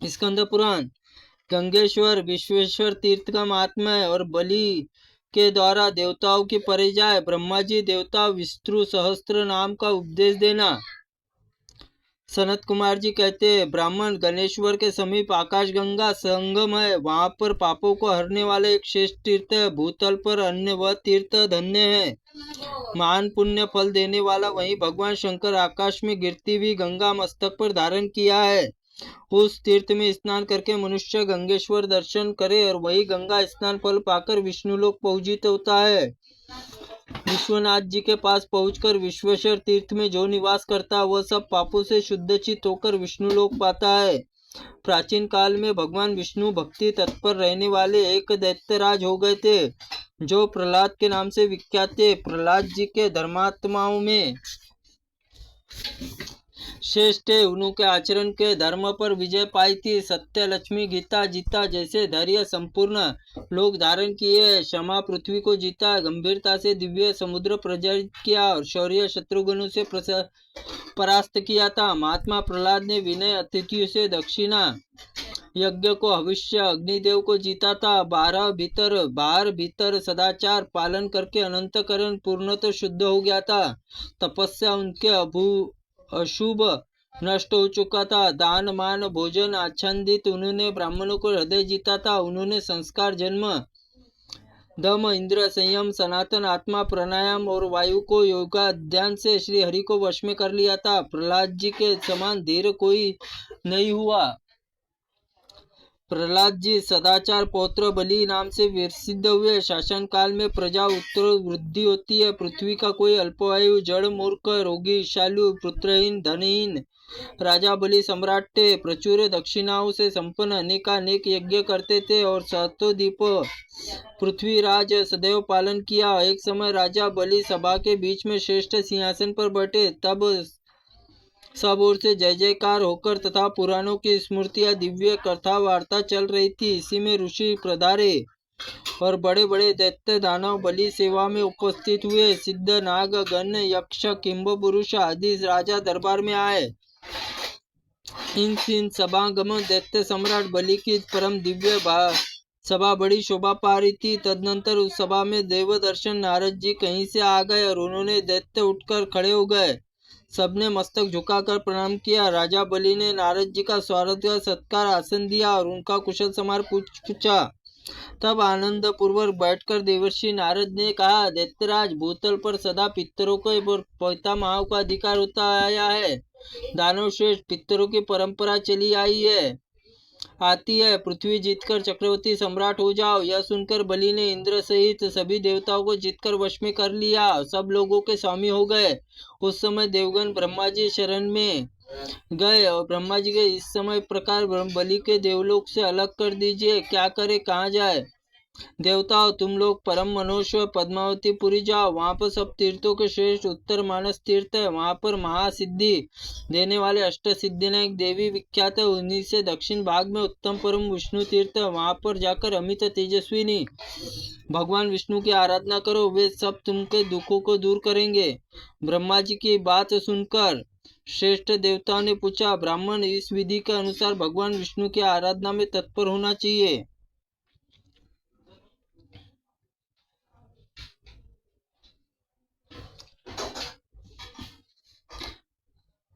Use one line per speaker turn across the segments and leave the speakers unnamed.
स्कंद पुराण। गंगेश्वर विश्वेश्वर तीर्थ का महात्मा है और बलि के द्वारा देवताओं की परिजा है। ब्रह्मा जी देवता विष्णु सहस्त्र नाम का उपदेश देना। सनत कुमार जी कहते हैं, ब्राह्मण गणेश्वर के समीप आकाश गंगा संगम है, वहां पर पापों को हरने वाले एक श्रेष्ठ तीर्थ है। भूतल पर अन्य वह तीर्थ धन्य है, महान पुण्य फल देने वाला। वहीं भगवान शंकर आकाश में गिरती हुई गंगा मस्तक पर धारण किया है। उस तीर्थ में स्नान करके मनुष्य गंगेश्वर दर्शन करे और वही गंगा स्नान फल पाकर विष्णु लोक पहुंचित होता है। विश्वनाथ जी के पास पहुंचकर विश्वेश्वर तीर्थ में जो निवास करता है वह सब पापों से शुद्धचित होकर विष्णु लोक पाता है। प्राचीन काल में भगवान विष्णु भक्ति तत्पर रहने वाले एक दैत्यराज हो गए थे, जो प्रहलाद के नाम से विख्यात थे। प्रहलाद जी के धर्मात्माओं में श्रेष्ठ है, उनके आचरण के धर्म पर विजय पाई थी। सत्य, लक्ष्मी, गीता जीता जैसे धैर्य संपूर्ण लोग धारण किए। क्षमा पृथ्वी को जीता, गंभीरता से दिव्य समुद्र प्रज्वलित किया और शौर्य शत्रुघ्नों से परास्त किया था। महात्मा प्रहलाद ने विनय, अतिथियों से दक्षिणा, यज्ञ को, भविष्य, अग्निदेव को जीता था। बाहर भीतर सदाचार पालन करके अनंतकरण पूर्णतः शुद्ध हो गया था। तपस्या उनके अशुभ नष्ट हो चुका था। दान मान भोजन आच्छादित उन्होंने ब्राह्मणों को हृदय जीता था। उन्होंने संस्कार, जन्म, दम, इंद्र संयम, सनातन आत्मा, प्राणायाम और वायु को योगा ध्यान से श्री हरि को वश में कर लिया था। प्रहलाद जी के समान धीर कोई नहीं हुआ। प्रहलाद जी सदाचार पौत्र बलि नाम से प्रसिद्ध हुए। शासन काल में प्रजा उत्तर वृद्धि होती है। पृथ्वी का कोई अल्पवायु, जड़, मूर्ख, रोगी, शालु, पुत्रहीन, धनहीन राजा बलि सम्राट थे। प्रचुर दक्षिणाओं से संपन्न अनेकानेक यज्ञ करते थे और सहतोदीप पृथ्वीराज सदैव पालन किया। एक समय राजा बलि सभा के बीच में श्रेष्ठ सिंहासन पर बैठे। तब सब ओर से जय जयकार होकर तथा पुराणों की स्मृतियां, दिव्य कथा वार्ता चल रही थी। इसी में ऋषि प्रधारे और बड़े बड़े दैत्य दानव बलि सेवा में उपस्थित हुए। सिद्ध, नाग, गण, यक्ष, किंब पुरुष आदि राजा दरबार में आए। इन सभागम दैत्य सम्राट बलि की परम दिव्य सभा बड़ी शोभा पा रही थी। तदनंतर उस सभा में देव दर्शन नारद जी कहीं से आ गए और उन्होंने दैत्य उठकर खड़े हो गए। सबने मस्तक झुकाकर प्रणाम किया। राजा बलि ने नारद जी का स्वागत का सत्कार आसन दिया और उनका कुशल समाचार पूछा। तब आनंद पूर्वक बैठकर देवर्षि नारद ने कहा, दैत्यराज, भूतल पर सदा पितरों को पितामहों का अधिकार होता आया है। दानव श्रेष्ठ पितरों की परंपरा चली आती है। पृथ्वी जीतकर चक्रवर्ती सम्राट हो जाओ। यह सुनकर बलि ने इंद्र सहित सभी देवताओं को जीतकर वश में कर लिया। सब लोगों के स्वामी हो गए। उस समय देवगण ब्रह्मा जी शरण में गए और ब्रह्मा जी के इस समय प्रकार बलि के देवलोक से अलग कर दीजिए, क्या करे, कहाँ जाए। देवताओं, तुम लोग परम मनोस्व पद्मावती पुरी जाओ। वहां पर सब तीर्थों के श्रेष्ठ उत्तर मानस तीर्थ है। वहां पर महासिद्धि देने वाले अष्ट सिद्धिनायक देवी विख्यात है। उन्हीं से दक्षिण भाग में उत्तम परम विष्णु तीर्थ है। वहां पर जाकर अमित तेजस्विनी भगवान विष्णु की आराधना करो, वे सब तुमके दुखों को दूर करेंगे। ब्रह्मा जी की बात सुनकर श्रेष्ठ देवताओं ने पूछा, ब्राह्मण, इस विधि के अनुसार भगवान विष्णु की आराधना में तत्पर होना चाहिए।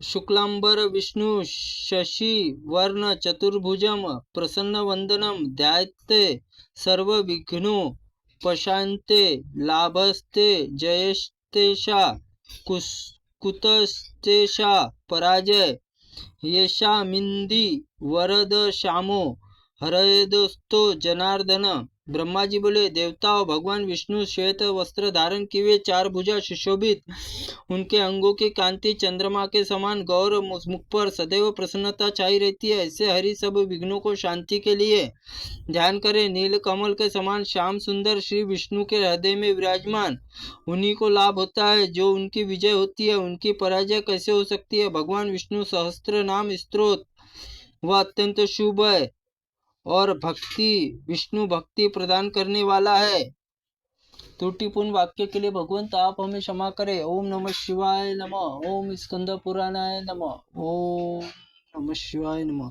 शुक्लांबर विष्णु शशि वर्ण चतुर्भुजम प्रसन्न वंदनम ध्यायते सर्व विघ्नो पशान्ते लाभस्ते जयस्तेषा कुतस्तेषा पराजय येषामिंदी वरद श्यामो हृदस्तो जनार्दन। ब्रह्मा जी बोले, देवताओं, भगवान विष्णु श्वेत वस्त्र धारण किए, चार भुजा सुशोभित, उनके अंगों की कांति चंद्रमा के समान गौर, मुख पर सदैव प्रसन्नता छाई रहती है। ऐसे हरि सब विघ्नों को शांति के लिए ध्यान करें। नील कमल के समान श्याम सुंदर श्री विष्णु के हृदय में विराजमान, उन्हीं को लाभ होता है। जो उनकी विजय होती है, उनकी पराजय कैसे हो सकती है। भगवान विष्णु सहस्त्र नाम स्तोत्र वह अत्यंत शुभ है और विष्णु भक्ति प्रदान करने वाला है। त्रुटिपूर्ण वाक्य के लिए भगवंत आप हमें क्षमा करें। ओम नमः शिवाय नमः। ओम स्कंद पुराणाय नमः। ओम नमः शिवाय नमः।